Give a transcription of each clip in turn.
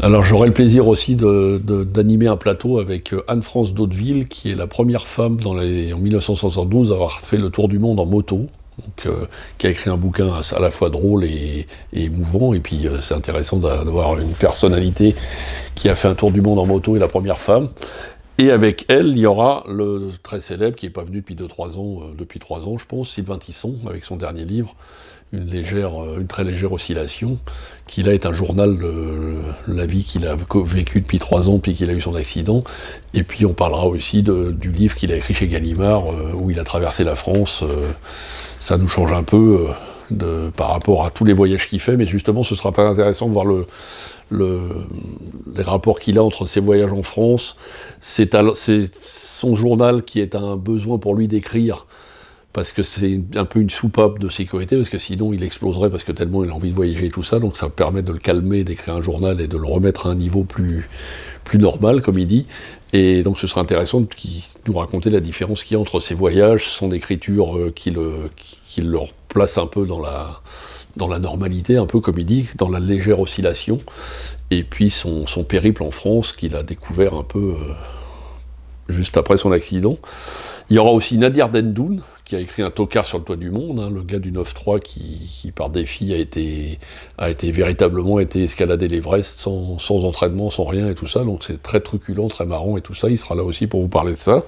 Alors j'aurai le plaisir aussi d'animer un plateau avec Anne-France Daudeville, qui est la première femme en 1972 à avoir fait le tour du monde en moto, donc, qui a écrit un bouquin à la fois drôle et émouvant, et puis c'est intéressant d'avoir une personnalité qui a fait un tour du monde en moto et la première femme. Et avec elle, il y aura le très célèbre, qui n'est pas venu depuis 3 ans je pense, Sylvain Tisson, avec son dernier livre, une très légère oscillation, qui là est un journal de la vie qu'il a vécu depuis 3 ans, puis qu'il a eu son accident. Et puis on parlera aussi du livre qu'il a écrit chez Gallimard, où il a traversé la France. Ça nous change un peu par rapport à tous les voyages qu'il fait, mais justement ce sera très intéressant de voir les rapports qu'il a entre ses voyages en France. C'est son journal qui est un besoin pour lui d'écrire, parce que c'est un peu une soupape de sécurité, parce que sinon il exploserait, parce que tellement il a envie de voyager et tout ça, donc ça permet de le calmer, d'écrire un journal et de le remettre à un niveau plus normal, comme il dit. Et donc ce sera intéressant de nous raconter la différence qu'il y a entre ses voyages, son écriture qui le place un peu dans la normalité, un peu comme il dit, dans la légère oscillation, et puis son périple en France qu'il a découvert un peu juste après son accident. Il y aura aussi Nadir Dendoun, qui a écrit Un tocard sur le toit du monde, hein, le gars du 9-3 qui par défi a véritablement été escalader l'Everest sans entraînement, sans rien et tout ça, donc c'est très truculent, très marrant et tout ça, il sera là aussi pour vous parler de ça.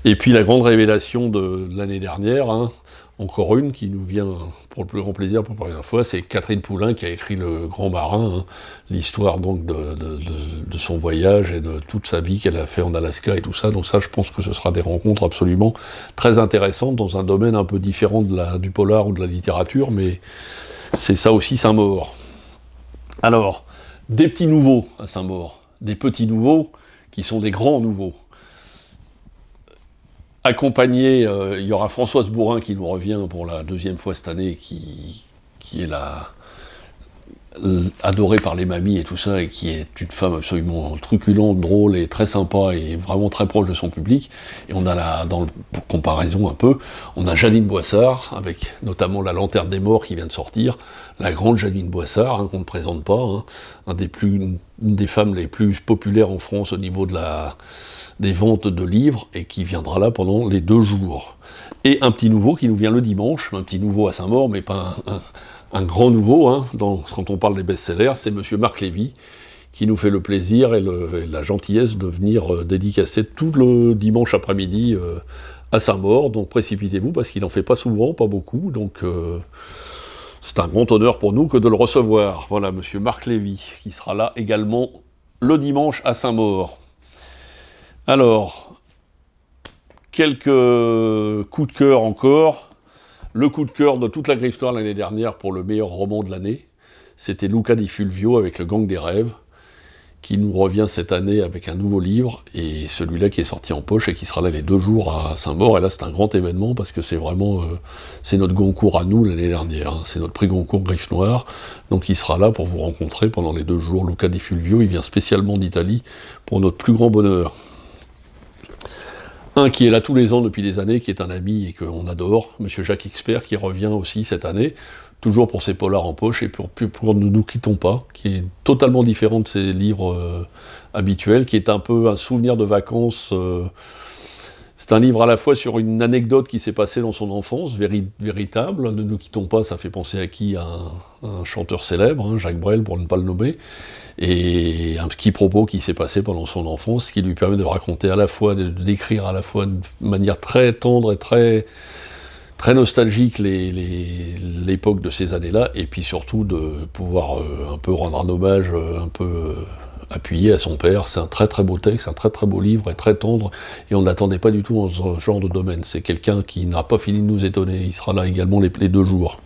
Et puis la grande révélation de l'année dernière, hein, encore une qui nous vient pour le plus grand plaisir pour la première fois, c'est Catherine Poulain qui a écrit Le Grand Marin, hein, l'histoire donc de son voyage et de toute sa vie qu'elle a fait en Alaska et tout ça. Donc ça, je pense que ce sera des rencontres absolument très intéressantes dans un domaine un peu différent du polar ou de la littérature, mais c'est ça aussi Saint-Maur. Alors, des petits nouveaux à Saint-Maur, des petits nouveaux qui sont des grands nouveaux. Accompagné, il y aura Françoise Bourin qui nous revient pour la 2e fois cette année, qui est adorée par les mamies et tout ça, et qui est une femme absolument truculente, drôle et très sympa, et vraiment très proche de son public. Et on a dans la comparaison un peu, on a Janine Boissard, avec notamment La Lanterne des Morts qui vient de sortir, la grande Janine Boissard, hein, qu'on ne présente pas, hein, une des femmes les plus populaires en France au niveau des ventes de livres, et qui viendra là pendant les 2 jours. Et un petit nouveau qui nous vient le dimanche, un petit nouveau à Saint-Maur, mais pas un grand nouveau, hein, quand on parle des best-sellers, c'est Monsieur Marc Lévy, qui nous fait le plaisir et la gentillesse de venir dédicacer tout le dimanche après-midi à Saint-Maur. Donc précipitez-vous, parce qu'il n'en fait pas souvent, pas beaucoup, donc c'est un grand honneur pour nous que de le recevoir. Voilà, Monsieur Marc Lévy, qui sera là également le dimanche à Saint-Maur. Alors, quelques coups de cœur encore. Le coup de cœur de toute la Griffe-Noire l'année dernière pour le meilleur roman de l'année, c'était Luca Di Fulvio avec Le Gang des Rêves, qui nous revient cette année avec un nouveau livre, et celui-là qui est sorti en poche et qui sera là les 2 jours à Saint-Maur. Et là c'est un grand événement, parce que c'est vraiment c'est notre Goncourt à nous l'année dernière, hein. C'est notre prix Goncourt Griffe-Noire, donc il sera là pour vous rencontrer pendant les 2 jours. Luca Di Fulvio, il vient spécialement d'Italie pour notre plus grand bonheur. Un qui est là tous les ans depuis des années, qui est un ami et qu'on adore, Monsieur Jacques Expert, qui revient aussi cette année, toujours pour ses polars en poche, et pour Ne nous quittons pas, qui est totalement différent de ses livres habituels, qui est un peu un souvenir de vacances. C'est un livre à la fois sur une anecdote qui s'est passée dans son enfance, véritable. Ne nous quittons pas, ça fait penser à qui? À un chanteur célèbre, hein, Jacques Brel, pour ne pas le nommer, et un quiproquo qui s'est passé pendant son enfance, qui lui permet de raconter à la fois, de décrire à la fois de manière très tendre et très nostalgique l'époque de ces années-là, et puis surtout de pouvoir un peu rendre un hommage un peu appuyé à son père. C'est un très très beau texte, un très très beau livre, et très tendre, et on n'attendait pas du tout dans ce genre de domaine. C'est quelqu'un qui n'a pas fini de nous étonner. Il sera là également les 2 jours.